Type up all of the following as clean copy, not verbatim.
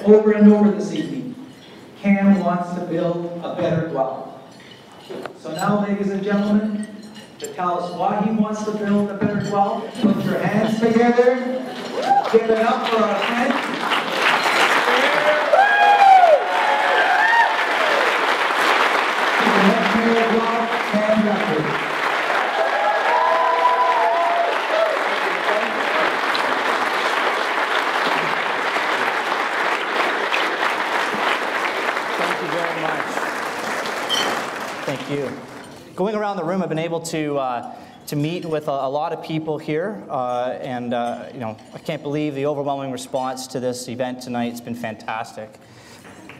over and over this evening. Cam wants to build a better Guelph. So now, ladies and gentlemen, to tell us why he wants to build a better Guelph, put your hands together, give it up for our friend. Mayor of Guelph, Cam Guthrie. Thank you. Going around the room, I've been able to meet with a lot of people here, and you know, I can't believe the overwhelming response to this event tonight. It's been fantastic.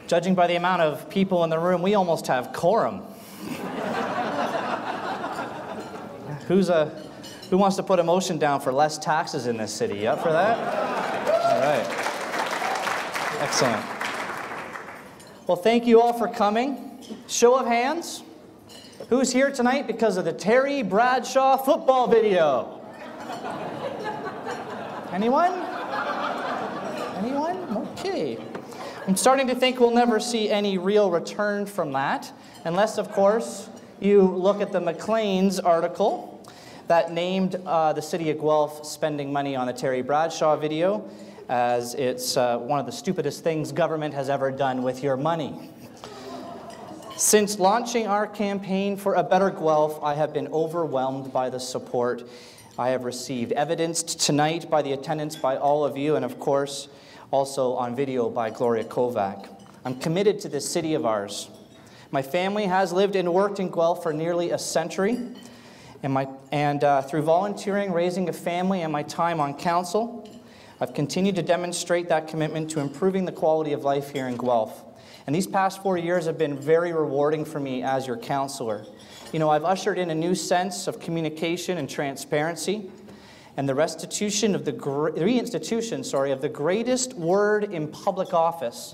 Judging by the amount of people in the room, we almost have quorum. Who wants to put a motion down for less taxes in this city? You up for that? All right. Excellent. Well, thank you all for coming. Show of hands. Who's here tonight because of the Terry Bradshaw football video? Anyone? Anyone? Okay. I'm starting to think we'll never see any real return from that, unless, of course, you look at the Maclean's article that named the city of Guelph spending money on the Terry Bradshaw video as it's one of the stupidest things government has ever done with your money. Since launching our campaign for a better Guelph, I have been overwhelmed by the support I have received, evidenced tonight by the attendance by all of you, and of course, also on video by Gloria Kovac. I'm committed to this city of ours. My family has lived and worked in Guelph for nearly a century, and through volunteering, raising a family, and my time on council, I've continued to demonstrate that commitment to improving the quality of life here in Guelph. And these past 4 years have been very rewarding for me as your councillor. You know, I've ushered in a new sense of communication and transparency, and the reinstitution of the greatest word in public office,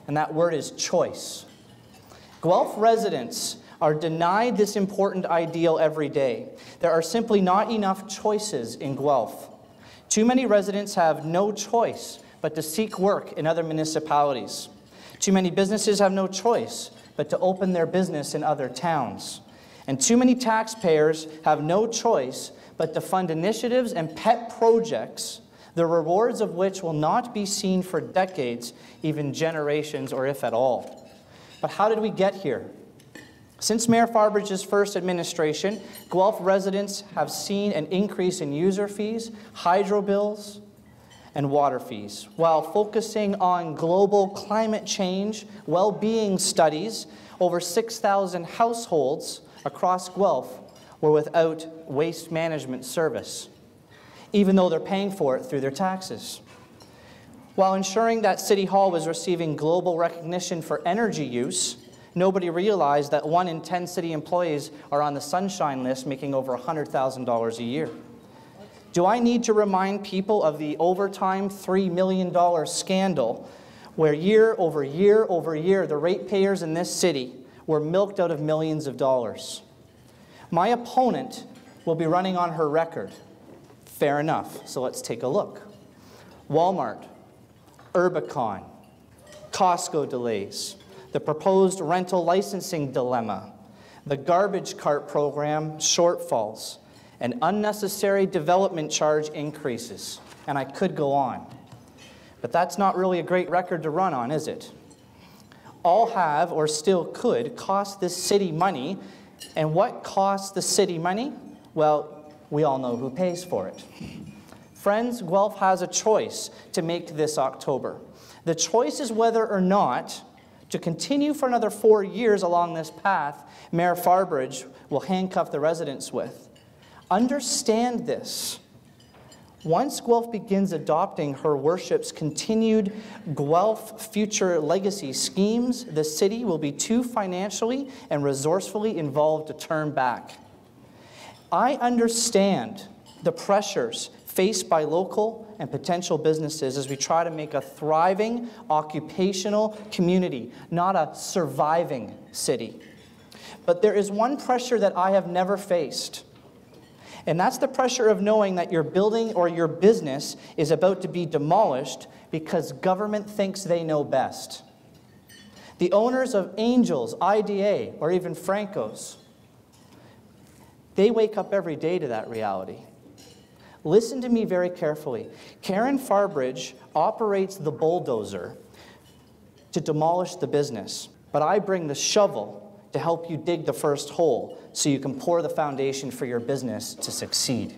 and that word is choice. Guelph residents are denied this important ideal every day. There are simply not enough choices in Guelph. Too many residents have no choice but to seek work in other municipalities. Too many businesses have no choice but to open their business in other towns. And too many taxpayers have no choice but to fund initiatives and pet projects, the rewards of which will not be seen for decades, even generations, or if at all. But how did we get here? Since Mayor Farbridge's first administration, Guelph residents have seen an increase in user fees, hydro bills, and water fees. While focusing on global climate change well-being studies, over 6,000 households across Guelph were without waste management service, even though they're paying for it through their taxes. While ensuring that City Hall was receiving global recognition for energy use, nobody realized that 1 in 10 city employees are on the sunshine list, making over $100,000 a year. Do I need to remind people of the overtime $3 million scandal where year over year over year the ratepayers in this city were milked out of millions of dollars? My opponent will be running on her record. Fair enough, so let's take a look. Walmart, Urbicon, Costco delays, the proposed rental licensing dilemma, the garbage cart program shortfalls, and unnecessary development charge increases. And I could go on. But that's not really a great record to run on, is it? All have, or still could, cost this city money. And what costs the city money? Well, we all know who pays for it. Friends, Guelph has a choice to make this October. The choice is whether or not to continue for another 4 years along this path Mayor Farbridge will handcuff the residents with. Understand this. Once Guelph begins adopting her worship's continued Guelph future legacy schemes, the city will be too financially and resourcefully involved to turn back. I understand the pressures faced by local and potential businesses as we try to make a thriving occupational community, not a surviving city. But there is one pressure that I have never faced, And that's the pressure of knowing that your building or your business is about to be demolished because government thinks they know best. The owners of Angels, IDA, or even Franco's, they wake up every day to that reality. Listen to me very carefully. Karen Farbridge operates the bulldozer to demolish the business, but I bring the shovel to help you dig the first hole so you can pour the foundation for your business to succeed.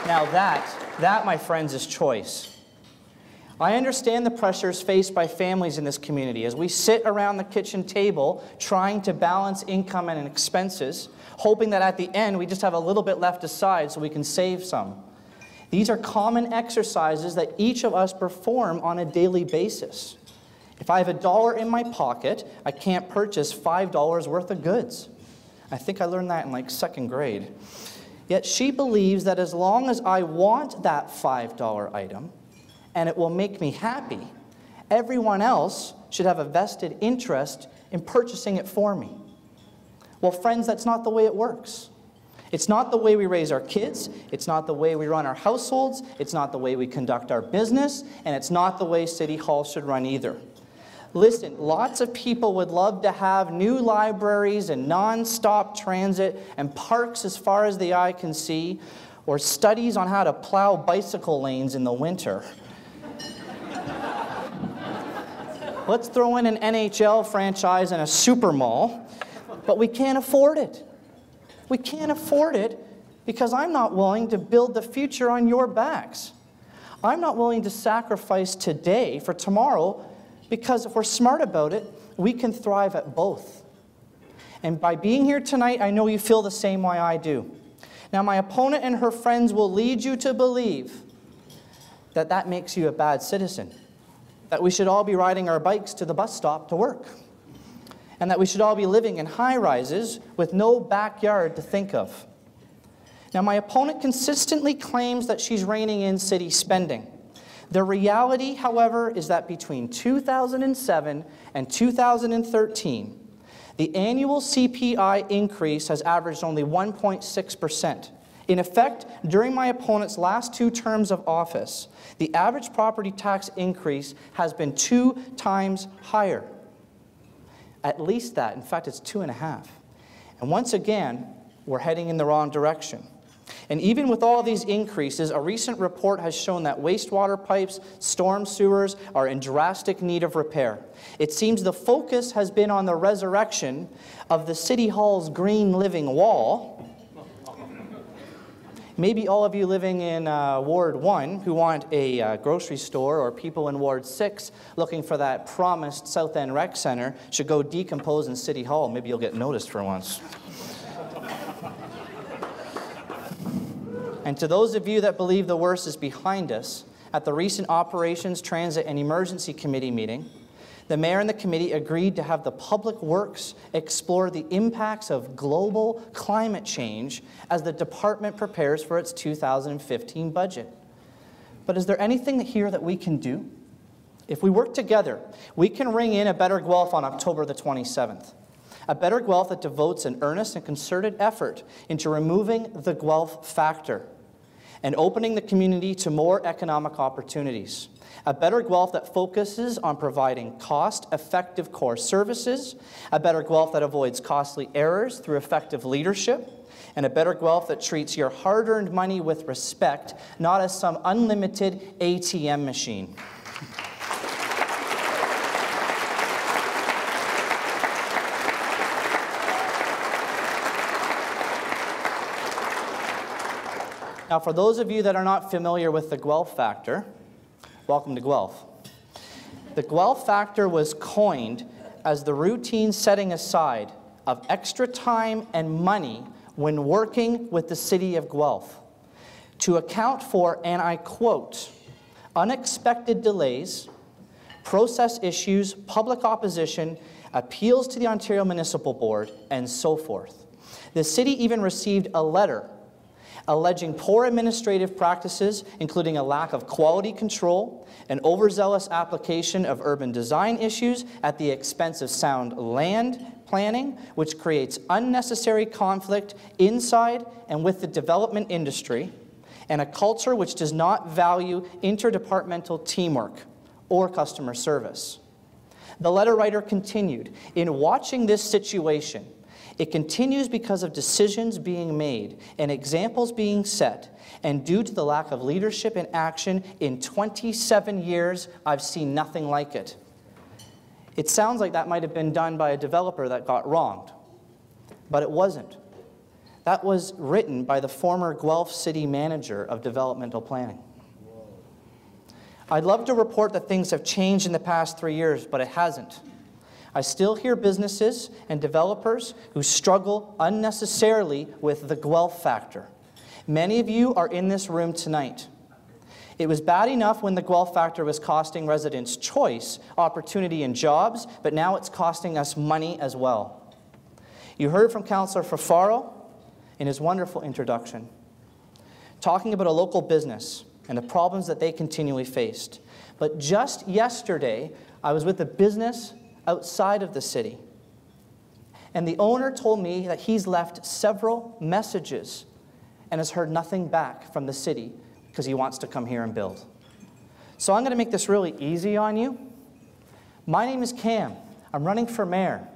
Now that, my friends, is choice. I understand the pressures faced by families in this community as we sit around the kitchen table trying to balance income and expenses, hoping that at the end we just have a little bit left aside so we can save some. These are common exercises that each of us perform on a daily basis. If I have $1 in my pocket, I can't purchase $5 worth of goods. I think I learned that in like 2nd grade. Yet she believes that as long as I want that $5 item, and it will make me happy, everyone else should have a vested interest in purchasing it for me. Well, friends, that's not the way it works. It's not the way we raise our kids, it's not the way we run our households, it's not the way we conduct our business, and it's not the way City Hall should run either. Listen, lots of people would love to have new libraries and non-stop transit and parks as far as the eye can see, or studies on how to plow bicycle lanes in the winter. Let's throw in an NHL franchise and a super mall, but we can't afford it. We can't afford it because I'm not willing to build the future on your backs. I'm not willing to sacrifice today for tomorrow because if we're smart about it, we can thrive at both. And by being here tonight, I know you feel the same way I do. Now, my opponent and her friends will lead you to believe that that makes you a bad citizen, that we should all be riding our bikes to the bus stop to work, and that we should all be living in high-rises with no backyard to think of. Now, my opponent consistently claims that she's reining in city spending. The reality, however, is that between 2007 and 2013, the annual CPI increase has averaged only 1.6%. In effect, during my opponent's last 2 terms of office, the average property tax increase has been 2 times higher. At least that. In fact, it's 2.5. And once again, we're heading in the wrong direction. And even with all these increases, a recent report has shown that wastewater pipes, storm sewers are in drastic need of repair. It seems the focus has been on the resurrection of the City Hall's green living wall. Maybe all of you living in Ward 1 who want a grocery store, or people in Ward 6 looking for that promised South End Rec Center should go decompose in City Hall. Maybe you'll get noticed for once. And to those of you that believe the worst is behind us, at the recent Operations, Transit, and Emergency Committee meeting, the mayor and the committee agreed to have the Public Works explore the impacts of global climate change as the department prepares for its 2015 budget. But is there anything here that we can do? If we work together, we can ring in a Better Guelph on October the 27th. A Better Guelph that devotes an earnest and concerted effort into removing the Guelph factor and opening the community to more economic opportunities. A Better Guelph that focuses on providing cost-effective core services, a Better Guelph that avoids costly errors through effective leadership, and a Better Guelph that treats your hard-earned money with respect, not as some unlimited ATM machine. Now, for those of you that are not familiar with the Guelph factor, welcome to Guelph. The Guelph factor was coined as the routine setting aside of extra time and money when working with the city of Guelph to account for, and I quote, unexpected delays, process issues, public opposition, appeals to the Ontario Municipal Board, and so forth. The city even received a letter alleging poor administrative practices, including a lack of quality control, an overzealous application of urban design issues at the expense of sound land planning, which creates unnecessary conflict inside and with the development industry, and a culture which does not value interdepartmental teamwork or customer service. The letter writer continued, in watching this situation, it continues because of decisions being made and examples being set, and due to the lack of leadership and action in 27 years, I've seen nothing like it. It sounds like that might have been done by a developer that got wronged, but it wasn't. That was written by the former Guelph City Manager of Developmental Planning. I'd love to report that things have changed in the past 3 years, but it hasn't. I still hear businesses and developers who struggle unnecessarily with the Guelph factor. Many of you are in this room tonight. It was bad enough when the Guelph factor was costing residents choice, opportunity, and jobs, but now it's costing us money as well. You heard from Councillor Fafaro in his wonderful introduction, talking about a local business and the problems that they continually faced. But just yesterday, I was with a business outside of the city, and the owner told me that he's left several messages and has heard nothing back from the city because he wants to come here and build. So I'm going to make this really easy on you. My name is Cam. I'm running for mayor,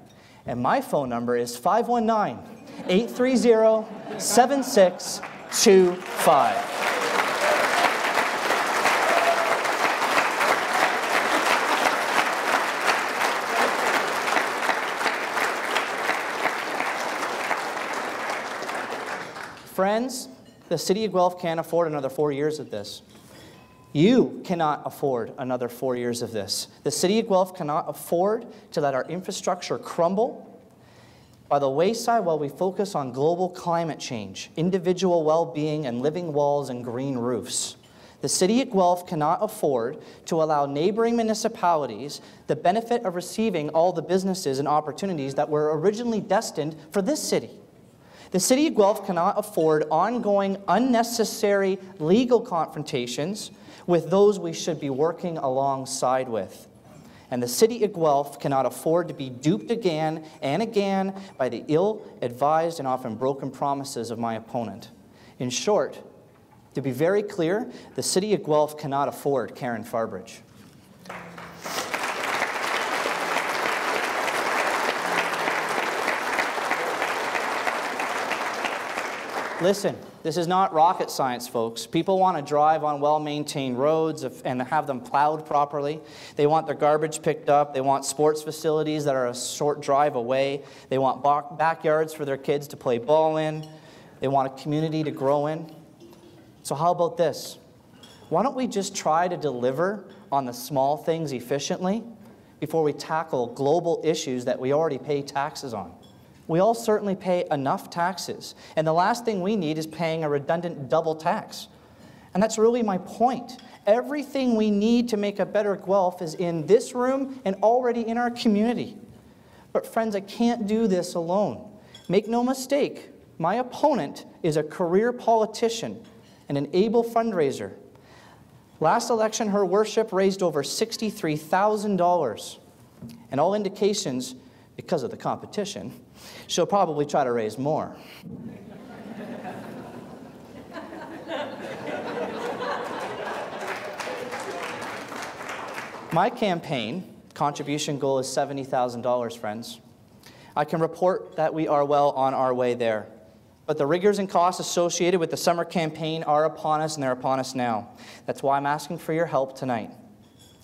and my phone number is 519-830-7625. Friends, the City of Guelph can't afford another 4 years of this. You cannot afford another 4 years of this. The City of Guelph cannot afford to let our infrastructure crumble by the wayside while we focus on global climate change, individual well-being, and living walls and green roofs. The City of Guelph cannot afford to allow neighboring municipalities the benefit of receiving all the businesses and opportunities that were originally destined for this city. The City of Guelph cannot afford ongoing, unnecessary legal confrontations with those we should be working alongside with. And the City of Guelph cannot afford to be duped again and again by the ill-advised and often broken promises of my opponent. In short, to be very clear, the City of Guelph cannot afford Karen Farbridge. Listen, this is not rocket science, folks. People want to drive on well-maintained roads and have them plowed properly. They want their garbage picked up. They want sports facilities that are a short drive away. They want backyards for their kids to play ball in. They want a community to grow in. So how about this? Why don't we just try to deliver on the small things efficiently before we tackle global issues that we already pay taxes on? We all certainly pay enough taxes, and the last thing we need is paying a redundant double tax. And that's really my point. Everything we need to make a better Guelph is in this room and already in our community. But friends, I can't do this alone. Make no mistake, my opponent is a career politician and an able fundraiser. Last election, her worship raised over $63,000, and all indications, because of the competition, she'll probably try to raise more. My campaign contribution goal is $70,000, friends. I can report that we are well on our way there. But the rigors and costs associated with the summer campaign are upon us, and they're upon us now. That's why I'm asking for your help tonight.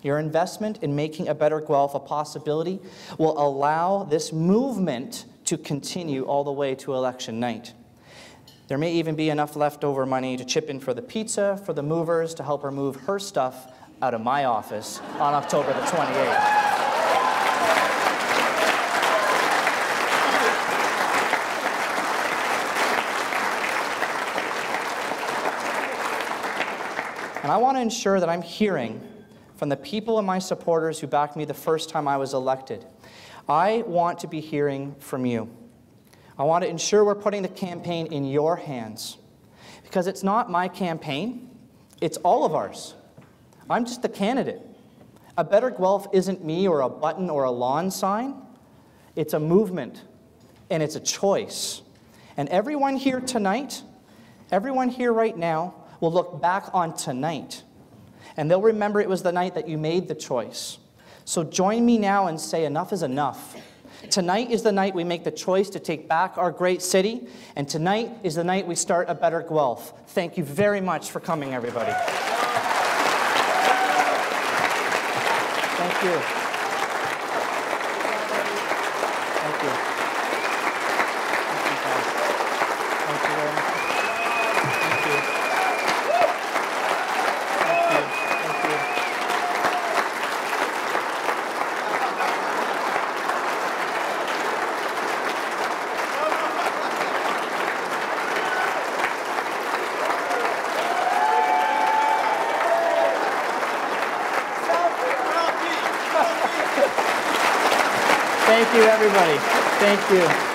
Your investment in making a better Guelph a possibility will allow this movement to continue all the way to election night. There may even be enough leftover money to chip in for the pizza, for the movers, to help her move her stuff out of my office on October the 28th. And I want to ensure that I'm hearing from the people and my supporters who backed me the first time I was elected. I want to be hearing from you. I want to ensure we're putting the campaign in your hands, because it's not my campaign, it's all of ours. I'm just the candidate. A Better Guelph isn't me or a button or a lawn sign. It's a movement, and it's a choice. And everyone here tonight, everyone here right now, will look back on tonight, and they'll remember it was the night that you made the choice. So join me now and say enough is enough. Tonight is the night we make the choice to take back our great city, and tonight is the night we start A Better Guelph. Thank you very much for coming, everybody. Thank you. Thank you. Thank you, guys. Thank you very much. Thank you. Thank you. Thank you. Thank you, everybody. Thank you.